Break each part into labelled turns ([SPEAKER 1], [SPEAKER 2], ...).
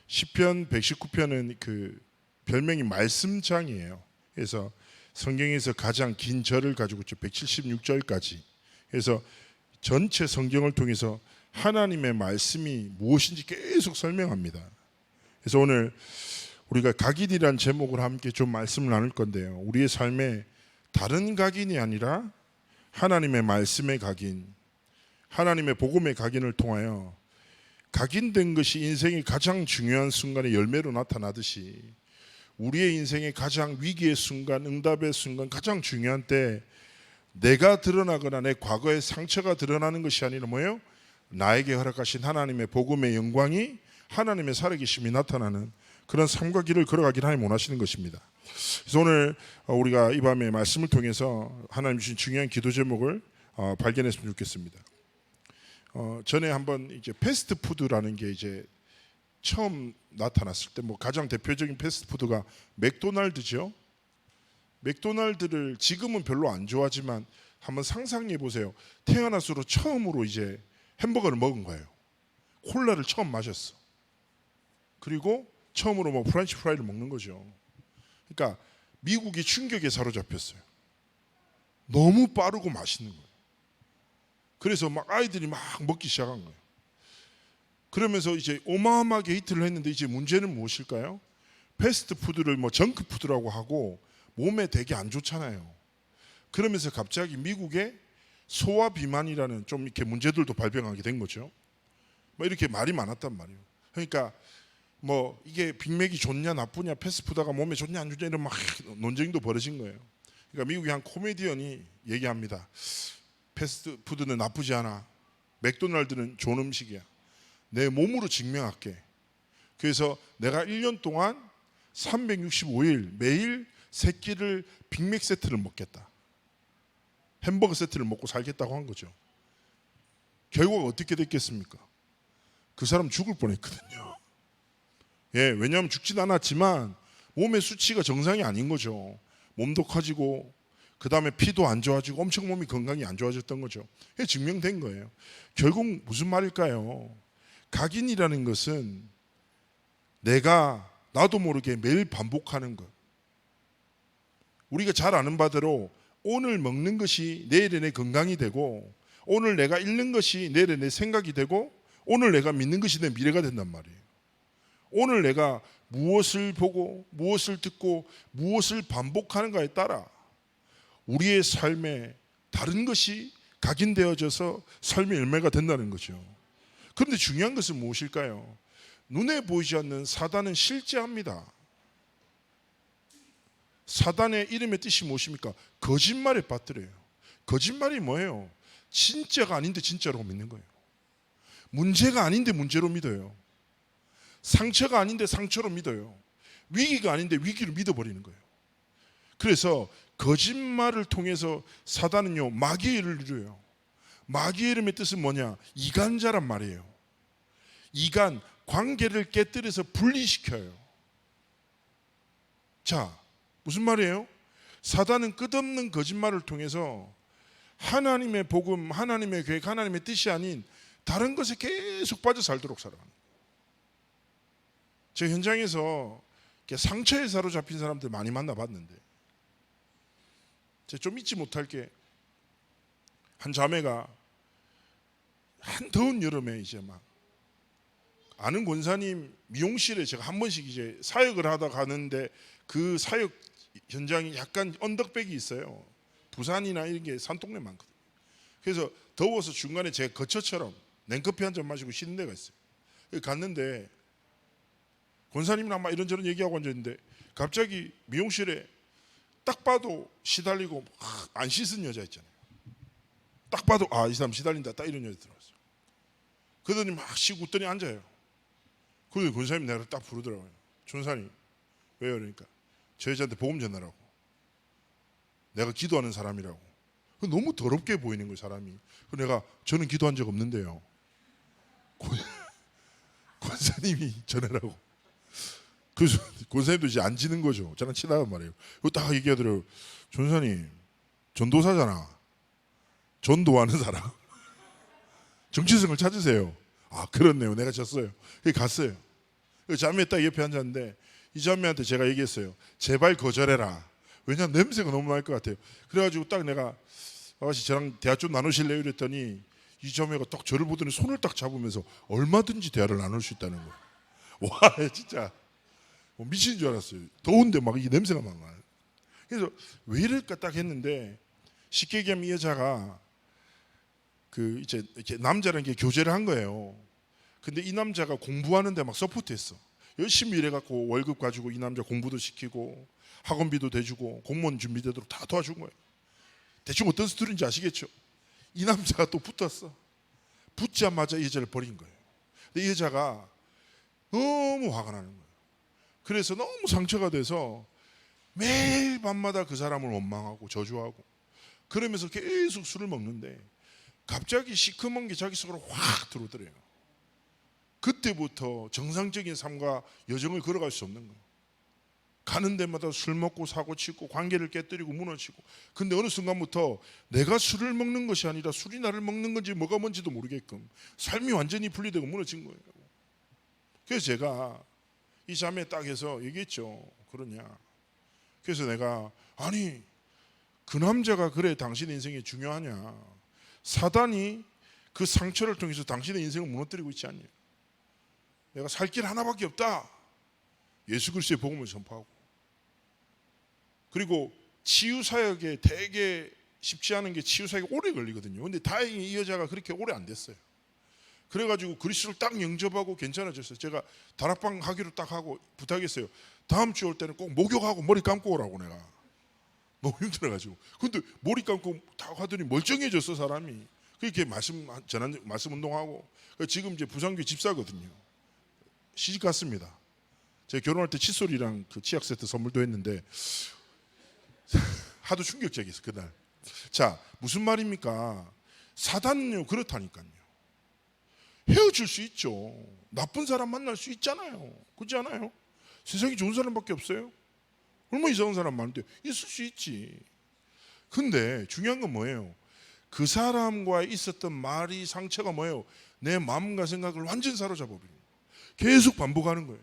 [SPEAKER 1] 시편 119편은 그 별명이 말씀장이에요. 그래서 성경에서 가장 긴 절을 가지고 있죠. 176절까지. 그래서 전체 성경을 통해서 하나님의 말씀이 무엇인지 계속 설명합니다. 그래서 오늘 우리가 각인이란 제목으로 함께 좀 말씀을 나눌 건데요, 우리의 삶에 다른 각인이 아니라 하나님의 말씀의 각인, 하나님의 복음의 각인을 통하여 각인된 것이 인생의 가장 중요한 순간의 열매로 나타나듯이 우리의 인생의 가장 위기의 순간, 응답의 순간, 가장 중요한 때 내가 드러나거나 내 과거의 상처가 드러나는 것이 아니라 뭐예요? 나에게 허락하신 하나님의 복음의 영광이, 하나님의 살아계심이 나타나는 그런 삶과 길을 걸어가길 하나님 원하시는 것입니다. 그래서 오늘 우리가 이 밤에 말씀을 통해서 하나님 주신 중요한 기도 제목을 발견했으면 좋겠습니다. 전에 한번 이제 패스트푸드라는 게 이제 처음 나타났을 때 가장 대표적인 패스트푸드가 맥도날드죠. 맥도날드를 지금은 별로 안 좋아하지만 한번 상상해 보세요. 태어나서로 처음으로 이제 햄버거를 먹은 거예요. 콜라를 처음 마셨어. 그리고 처음으로 프렌치 프라이를 먹는 거죠. 그러니까 미국이 충격에 사로잡혔어요. 너무 빠르고 맛있는 거예요. 그래서 아이들이 막 먹기 시작한 거예요. 그러면서 이제 어마어마하게 히트를 했는데 이제 문제는 무엇일까요? 패스트푸드를 정크푸드라고 하고 몸에 되게 안 좋잖아요. 그러면서 갑자기 미국에 소화 비만이라는 좀 이렇게 문제들도 발병하게 된 거죠. 이렇게 말이 많았단 말이에요. 그러니까 이게 빅맥이 좋냐 나쁘냐, 패스트푸드가 몸에 좋냐 안 좋냐 이런 막 논쟁도 벌어진 거예요. 그러니까 미국의 한 코미디언이 얘기합니다. 패스트푸드는 나쁘지 않아. 맥도날드는 좋은 음식이야. 내 몸으로 증명할게. 그래서 내가 1년 동안 365일 매일 3끼를 빅맥 세트를 먹겠다. 햄버거 세트를 먹고 살겠다고 한 거죠. 결과가 어떻게 됐겠습니까? 그 사람 죽을 뻔했거든요. 왜냐하면 죽진 않았지만 몸의 수치가 정상이 아닌 거죠. 몸도 커지고 그 다음에 피도 안 좋아지고 엄청 몸이 건강이 안 좋아졌던 거죠. 그게 증명된 거예요. 결국 무슨 말일까요? 각인이라는 것은 나도 모르게 매일 반복하는 것. 우리가 잘 아는 바대로 오늘 먹는 것이 내일의 내 건강이 되고, 오늘 내가 읽는 것이 내일의 내 생각이 되고, 오늘 내가 믿는 것이 내 미래가 된단 말이에요. 오늘 내가 무엇을 보고 무엇을 듣고 무엇을 반복하는가에 따라 우리의 삶에 다른 것이 각인되어져서 삶의 열매가 된다는 거죠. 그런데 중요한 것은 무엇일까요? 눈에 보이지 않는 사단은 실제합니다. 사단의 이름의 뜻이 무엇입니까? 거짓말에 빠뜨려요. 거짓말이 뭐예요? 진짜가 아닌데 진짜로 믿는 거예요. 문제가 아닌데 문제로 믿어요. 상처가 아닌데 상처로 믿어요. 위기가 아닌데 위기로 믿어버리는 거예요. 그래서 거짓말을 통해서 사단은요, 마귀의 일을 이루어요. 마귀의 이름의 뜻은 뭐냐? 이간자란 말이에요. 이간, 관계를 깨뜨려서 분리시켜요. 자, 무슨 말이에요? 사단은 끝없는 거짓말을 통해서 하나님의 복음, 하나님의 계획, 하나님의 뜻이 아닌 다른 것에 계속 빠져 살도록 살아가는 거예요. 제 현장에서 상처에 사로잡힌 사람들 많이 만나봤는데, 제가 좀 잊지 못할 게, 한 자매가 한 더운 여름에 이제 아는 권사님 미용실에 제가 한 번씩 이제 사역을 하다 가는데, 그 사역 현장이 약간 언덕백이 있어요. 부산이나 이런 게 산동네 많거든요. 그래서 더워서 중간에 제가 거처처럼 냉커피 한 잔 마시고 쉬는 데가 있어요. 갔는데 권사님이랑 이런저런 얘기하고 앉았는데, 갑자기 미용실에 딱 봐도 시달리고 안 씻은 여자 있잖아요. 딱 봐도 이 사람 시달린다, 딱 이런 여자 들어왔어요. 그러더니 쉬고 웃더니 앉아요. 그래서 권사님 내가 딱 부르더라고요. 전사님 왜요? 그러니까 저 여자한테 복음 전하라고. 내가 기도하는 사람이라고. 너무 더럽게 보이는 거예요, 사람이. 내가 저는 기도한 적 없는데요. 권사님이 전하라고. 그래서 권사님도 이제 앉는 거죠. 저랑 친하단 말이에요. 그거 딱 얘기하더라고요. 전사님 전도사잖아. 전도하는 사람. 정체성을 찾으세요. 그렇네요. 내가 졌어요. 갔어요. 그 자매 딱 옆에 앉았는데 이 자매한테 제가 얘기했어요. 제발 거절해라. 왜냐면 냄새가 너무 날 것 같아요. 그래가지고 딱 내가 아가씨 저랑 대화 좀 나누실래요? 이랬더니 이 자매가 딱 저를 보더니 손을 딱 잡으면서 얼마든지 대화를 나눌 수 있다는 거예요. 와 진짜 미친 줄 알았어요. 더운데 막 이 냄새가 막 나요. 그래서 왜 이럴까 딱 했는데 쉽게 얘기하면 이 여자가 그 이제 이렇게 남자랑 이렇게 교제를 한 거예요. 근데 이 남자가 공부하는데 막 서포트했어. 열심히 일해갖고 월급 가지고 이 남자 공부도 시키고 학원비도 대주고 공무원 준비되도록 다 도와준 거예요. 대충 어떤 스토리인지 아시겠죠? 이 남자가 또 붙었어. 붙자마자 이 여자를 버린 거예요. 근데 이 여자가 너무 화가 나는 거예요. 그래서 너무 상처가 돼서 매일 밤마다 그 사람을 원망하고 저주하고 그러면서 계속 술을 먹는데 갑자기 시커먼 게 자기 속으로 확 들어오더래요. 그때부터 정상적인 삶과 여정을 걸어갈 수 없는 거예요. 가는 데마다 술 먹고 사고 치고 관계를 깨뜨리고 무너지고. 근데 어느 순간부터 내가 술을 먹는 것이 아니라 술이 나를 먹는 건지 뭐가 뭔지도 모르게끔 삶이 완전히 분리되고 무너진 거예요. 그래서 제가 이 자매 딱 해서 얘기했죠. 그러냐. 그래서 내가 아니 그 남자가 그래 당신의 인생이 중요하냐. 사단이 그 상처를 통해서 당신의 인생을 무너뜨리고 있지 않냐. 내가 살 길 하나밖에 없다. 예수 그리스도의 복음을 전파하고. 그리고 치유사역에 되게 쉽지 않은 게 치유사역이 오래 걸리거든요. 근데 다행히 이 여자가 그렇게 오래 안 됐어요. 그래가지고 그리스도를 딱 영접하고 괜찮아졌어요. 제가 다락방 하기로 딱 하고 부탁했어요. 다음 주에 올 때는 꼭 목욕하고 머리 감고 오라고 내가. 너무 힘들어가지고. 근데 머리 감고 딱 하더니 멀쩡해졌어 사람이. 그렇게 말씀 운동하고. 지금 이제 부산교회 집사거든요. 시집 갔습니다. 제가 결혼할 때 칫솔이랑 그 치약 세트 선물도 했는데 하도 충격적이었어 그날. 자 무슨 말입니까? 사단은요 그렇다니까요. 헤어질 수 있죠. 나쁜 사람 만날 수 있잖아요. 그렇지 않아요? 세상에 좋은 사람밖에 없어요. 얼마나 이상한 사람 많은데 있을 수 있지. 근데 중요한 건 뭐예요? 그 사람과 있었던 말이 상처가 뭐예요? 내 마음과 생각을 완전 사로잡아버리는 거예요. 계속 반복하는 거예요.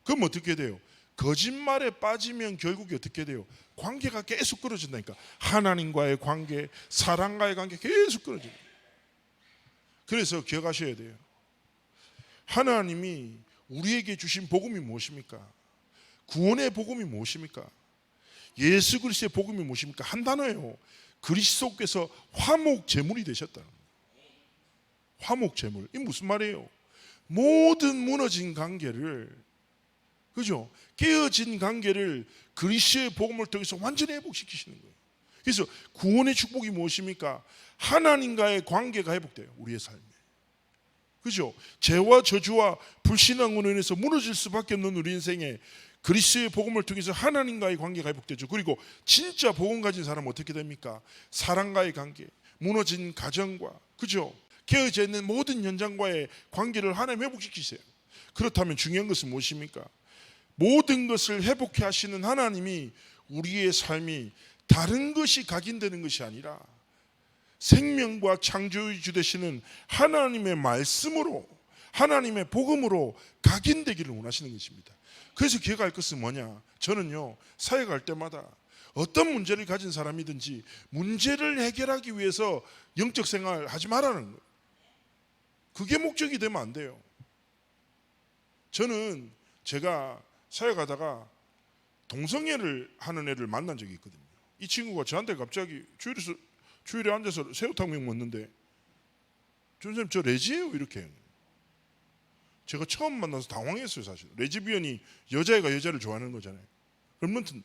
[SPEAKER 1] 그럼 어떻게 돼요? 거짓말에 빠지면 결국에 어떻게 돼요? 관계가 계속 끊어진다니까. 하나님과의 관계, 사랑과의 관계 계속 끊어져요. 그래서 기억하셔야 돼요. 하나님이 우리에게 주신 복음이 무엇입니까? 구원의 복음이 무엇입니까? 예수 그리스도의 복음이 무엇입니까? 한 단어예요. 그리스도께서 화목 제물이 되셨다는 거예요. 화목 제물. 이 무슨 말이에요? 모든 무너진 관계를, 그죠? 깨어진 관계를 그리스도의 복음을 통해서 완전히 회복시키시는 거예요. 그래서 구원의 축복이 무엇입니까? 하나님과의 관계가 회복돼요. 우리의 삶에. 그죠? 죄와 저주와 불신앙으로 인해서 무너질 수밖에 없는 우리 인생에 그리스도의 복음을 통해서 하나님과의 관계가 회복되죠. 그리고 진짜 복음 가진 사람은 어떻게 됩니까? 사랑과의 관계, 무너진 가정과, 그죠? 깨어져 있는 모든 현장과의 관계를 하나님 회복시키세요. 그렇다면 중요한 것은 무엇입니까? 모든 것을 회복해 하시는 하나님이 우리의 삶이 다른 것이 각인되는 것이 아니라 생명과 창조의 주 되시는 하나님의 말씀으로, 하나님의 복음으로 각인되기를 원하시는 것입니다. 그래서 기억할 것은 뭐냐? 저는요 사회 갈 때마다 어떤 문제를 가진 사람이든지 문제를 해결하기 위해서 영적 생활 하지 말라는 거예요. 그게 목적이 되면 안 돼요. 저는 제가 사회 가다가 동성애를 하는 애를 만난 적이 있거든요. 이 친구가 저한테 갑자기 주일에 앉아서 새우탕면 먹는데 선생님 저 레지예요 이렇게. 제가 처음 만나서 당황했어요 사실. 레즈비언이 여자애가 여자를 좋아하는 거잖아요. 랩런트인데.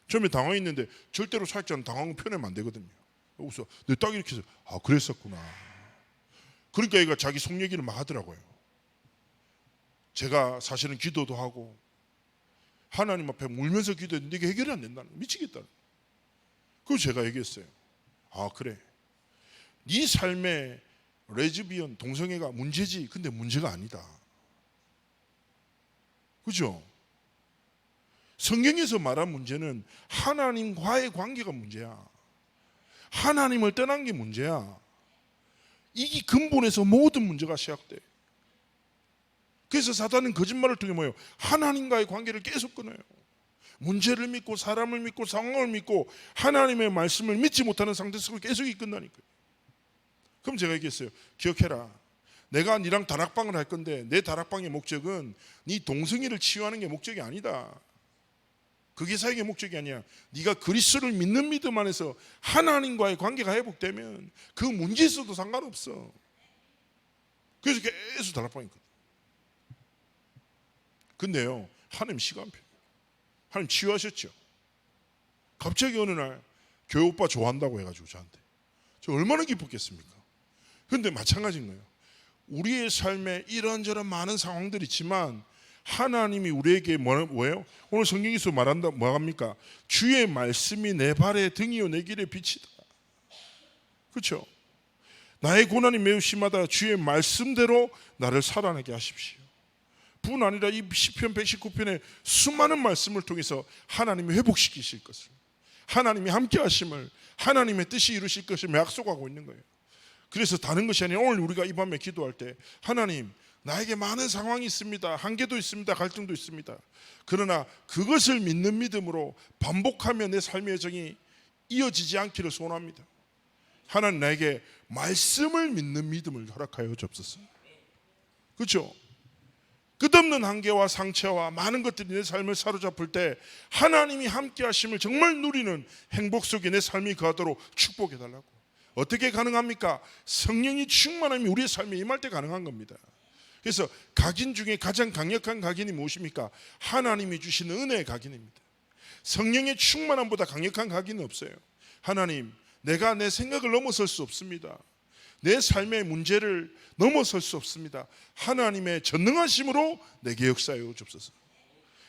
[SPEAKER 1] 처음에 당황했는데 절대로 사역자는 당황을 표현하면 안 되거든요. 그래서 딱 이렇게 해서 아 그랬었구나. 그러니까 얘가 자기 속 얘기를 막 하더라고요. 제가 사실은 기도도 하고 하나님 앞에 울면서 기도했는데 이게 해결이 안 된다는 거예요. 미치겠다는 거예요. 그래서 제가 얘기했어요. 아 그래. 네 삶에 레즈비언, 동성애가 문제지. 근데 문제가 아니다. 그죠? 성경에서 말한 문제는 하나님과의 관계가 문제야. 하나님을 떠난 게 문제야. 이게 근본에서 모든 문제가 시작돼. 그래서 사단은 거짓말을 통해 뭐예요? 하나님과의 관계를 계속 끊어요. 문제를 믿고 사람을 믿고 상황을 믿고 하나님의 말씀을 믿지 못하는 상태 속에 계속 이끈다니까요. 그럼 제가 얘기했어요. 기억해라. 내가 니랑 다락방을 할 건데 내 다락방의 목적은 네 동성애를 치유하는 게 목적이 아니다. 그게 사역의 목적이 아니야. 네가 그리스도를 믿는 믿음 안에서 하나님과의 관계가 회복되면 그 문제 있어도 상관없어. 그래서 계속 다락방이 있거든. 근데요, 하나님 시간표. 하나님 치유하셨죠. 갑자기 어느 날 교회 오빠 좋아한다고 해가지고 저한테. 저 얼마나 기뻤겠습니까? 근데 마찬가지인 거예요. 우리의 삶에 이런저런 많은 상황들이 있지만 하나님이 우리에게 뭐예요? 오늘 성경에서 말한다 뭐합니까? 주의 말씀이 내 발의 등이요 내 길의 빛이다. 그렇죠? 나의 고난이 매우 심하다. 주의 말씀대로 나를 살아나게 하십시오. 뿐 아니라 이 시편 119편의 수많은 말씀을 통해서 하나님이 회복시키실 것을, 하나님이 함께 하심을, 하나님의 뜻이 이루실 것을 약속하고 있는 거예요. 그래서 다른 것이 아니라 오늘 우리가 이 밤에 기도할 때 하나님, 나에게 많은 상황이 있습니다. 한계도 있습니다. 갈등도 있습니다. 그러나 그것을 믿는 믿음으로 반복하며 내 삶의 여정이 이어지지 않기를 소원합니다. 하나님, 나에게 말씀을 믿는 믿음을 허락하여 주옵소서. 그렇죠? 끝없는 한계와 상처와 많은 것들이 내 삶을 사로잡을 때 하나님이 함께 하심을 정말 누리는 행복 속에 내 삶이 거하도록 축복해 달라고. 어떻게 가능합니까? 성령이 충만함이 우리의 삶에 임할 때 가능한 겁니다. 그래서 각인 중에 가장 강력한 각인이 무엇입니까? 하나님이 주시는 은혜의 각인입니다. 성령의 충만함보다 강력한 각인은 없어요. 하나님, 내가 내 생각을 넘어설 수 없습니다. 내 삶의 문제를 넘어설 수 없습니다. 하나님의 전능하심으로 내게 역사하여 주옵소서.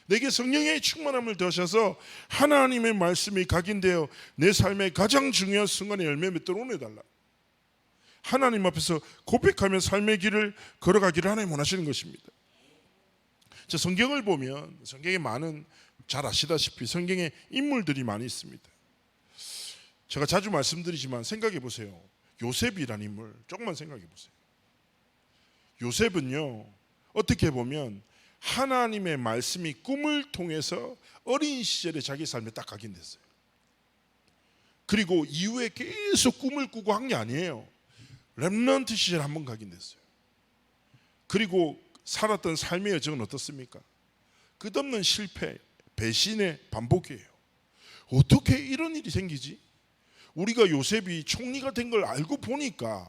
[SPEAKER 1] 내게 성령의 충만함을 더하셔서 하나님의 말씀이 각인되어 내 삶의 가장 중요한 순간에 열매 맺도록 원해달라. 하나님 앞에서 고백하며 삶의 길을 걸어가기를 하나님 원하시는 것입니다. 자, 성경을 보면 성경에 많은, 잘 아시다시피 성경에 인물들이 많이 있습니다. 제가 자주 말씀드리지만 생각해 보세요. 요셉이라는 인물 조금만 생각해 보세요. 요셉은요, 어떻게 보면 하나님의 말씀이 꿈을 통해서 어린 시절에 자기 삶에 딱 각인됐어요. 그리고 이후에 계속 꿈을 꾸고 한 게 아니에요. 렘넌트 시절 한번 각인됐어요. 그리고 살았던 삶의 여정은 어떻습니까? 끝없는 실패, 배신의 반복이에요. 어떻게 이런 일이 생기지? 우리가 요셉이 총리가 된 걸 알고 보니까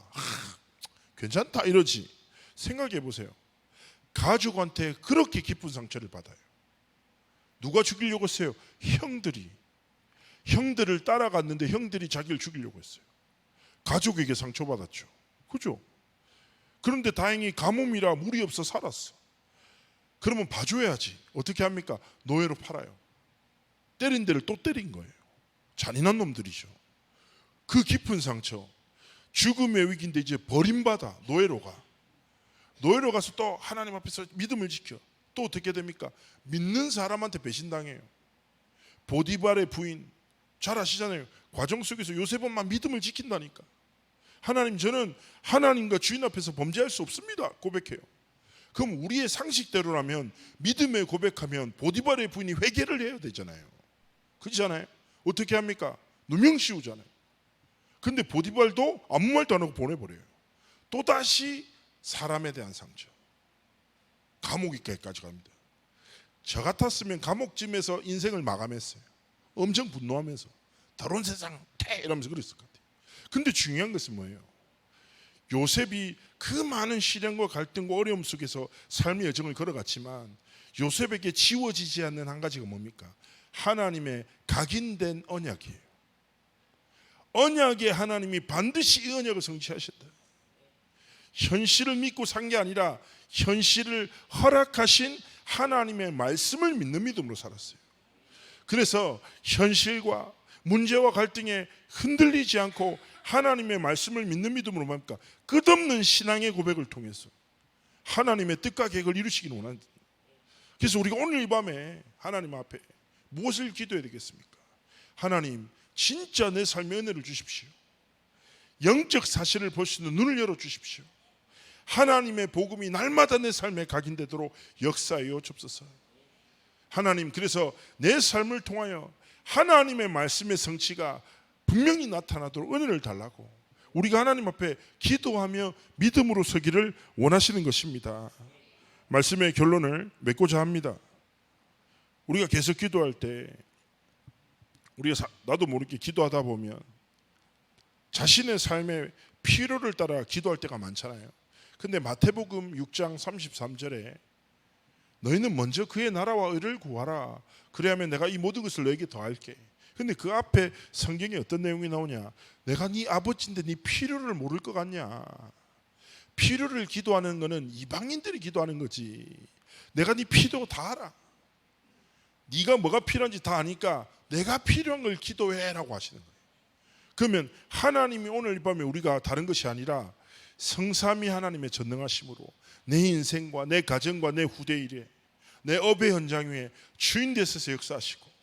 [SPEAKER 1] 괜찮다 이러지. 생각해 보세요. 가족한테 그렇게 깊은 상처를 받아요. 누가 죽이려고 했어요? 형들이. 형들을 따라갔는데 형들이 자기를 죽이려고 했어요. 가족에게 상처받았죠. 그죠? 그런데 다행히 가뭄이라 물이 없어 살았어. 그러면 봐줘야지. 어떻게 합니까? 노예로 팔아요. 때린 데를 또 때린 거예요. 잔인한 놈들이죠. 그 깊은 상처, 죽음의 위기인데 이제 버림받아 노예로 가. 노예로 가서 또 하나님 앞에서 믿음을 지켜. 또 어떻게 됩니까? 믿는 사람한테 배신당해요. 보디발의 부인, 잘 아시잖아요. 과정 속에서 요셉은 믿음을 지킨다니까. 하나님, 저는 하나님과 주인 앞에서 범죄할 수 없습니다. 고백해요. 그럼 우리의 상식대로라면 믿음에 고백하면 보디발의 부인이 회개를 해야 되잖아요. 그렇잖아요. 어떻게 합니까? 누명 씌우잖아요. 근데 보디발도 아무 말도 안 하고 보내버려요. 또다시 사람에 대한 상처, 감옥에까지 갑니다. 저 같았으면 감옥쯤에서 인생을 마감했어요. 엄청 분노하면서 더러운 세상 이러면서 그랬을 것 같아요. 근데 중요한 것은 뭐예요? 요셉이 그 많은 시련과 갈등과 어려움 속에서 삶의 여정을 걸어갔지만 요셉에게 지워지지 않는 한 가지가 뭡니까? 하나님의 각인된 언약이에요. 언약에 하나님이 반드시 이 언약을 성취하신다. 현실을 믿고 산 게 아니라 현실을 허락하신 하나님의 말씀을 믿는 믿음으로 살았어요. 그래서 현실과 문제와 갈등에 흔들리지 않고 하나님의 말씀을 믿는 믿음으로 뭡니까? 끝없는 신앙의 고백을 통해서 하나님의 뜻과 계획을 이루시기를 원합니다. 그래서 우리가 오늘 이 밤에 하나님 앞에 무엇을 기도해야 되겠습니까? 하나님, 진짜 내 삶에 은혜를 주십시오. 영적 사실을 볼 수 있는 눈을 열어주십시오. 하나님의 복음이 날마다 내 삶에 각인되도록 역사하여 주옵소서. 하나님, 그래서 내 삶을 통하여 하나님의 말씀의 성취가 분명히 나타나도록 은혜를 달라고 우리가 하나님 앞에 기도하며 믿음으로 서기를 원하시는 것입니다. 말씀의 결론을 맺고자 합니다. 우리가 계속 기도할 때 우리가 나도 모르게 기도하다 보면 자신의 삶의 필요를 따라 기도할 때가 많잖아요. 근데 마태복음 6장 33절에 너희는 먼저 그의 나라와 의를 구하라. 그래야면 내가 이 모든 것을 너에게 더할게. 근데 그 앞에 성경에 어떤 내용이 나오냐? 내가 네 아버지인데 네 필요를 모를 것 같냐? 필요를 기도하는 거는 이방인들이 기도하는 거지. 내가 네 필요 다 알아. 네가 뭐가 필요한지 다 아니까 내가 필요한 걸 기도해라고 하시는 거예요. 그러면 하나님이 오늘 밤에 우리가 다른 것이 아니라 성삼위 하나님의 전능하심으로 내 인생과 내 가정과 내 후대 일에 내 업의 현장 위에 주인 되셔서 역사하시고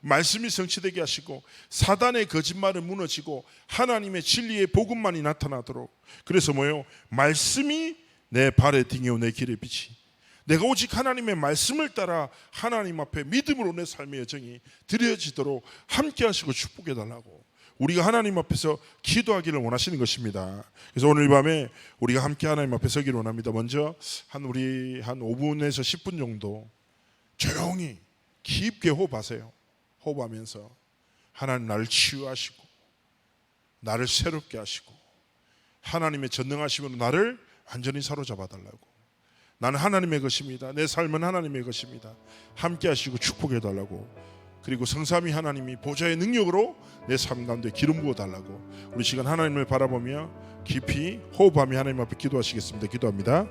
[SPEAKER 1] 말씀이 성취되게 하시고 사단의 거짓말은 무너지고 하나님의 진리의 복음만이 나타나도록. 그래서 뭐예요? 말씀이 내 발의 등이요 내 길의 빛이. 내가 오직 하나님의 말씀을 따라 하나님 앞에 믿음으로 내 삶의 여정이 드려지도록 함께 하시고 축복해 달라고 우리가 하나님 앞에서 기도하기를 원하시는 것입니다. 그래서 오늘 밤에 우리가 함께 하나님 앞에 서기를 원합니다. 먼저 우리 한 5분에서 10분 정도 조용히 깊게 호흡하세요. 호흡하면서 하나님 나를 치유하시고 나를 새롭게 하시고 하나님의 전능하심으로 나를 완전히 사로잡아 달라고. 나는 하나님의 것입니다. 내 삶은 하나님의 것입니다. 함께 하시고 축복해 달라고. 그리고 성삼위 하나님이 보좌의 능력으로 내 삶 가운데 기름 부어 달라고. 우리 시간 하나님을 바라보며 깊이 호흡하며 하나님 앞에 기도하시겠습니다. 기도합니다.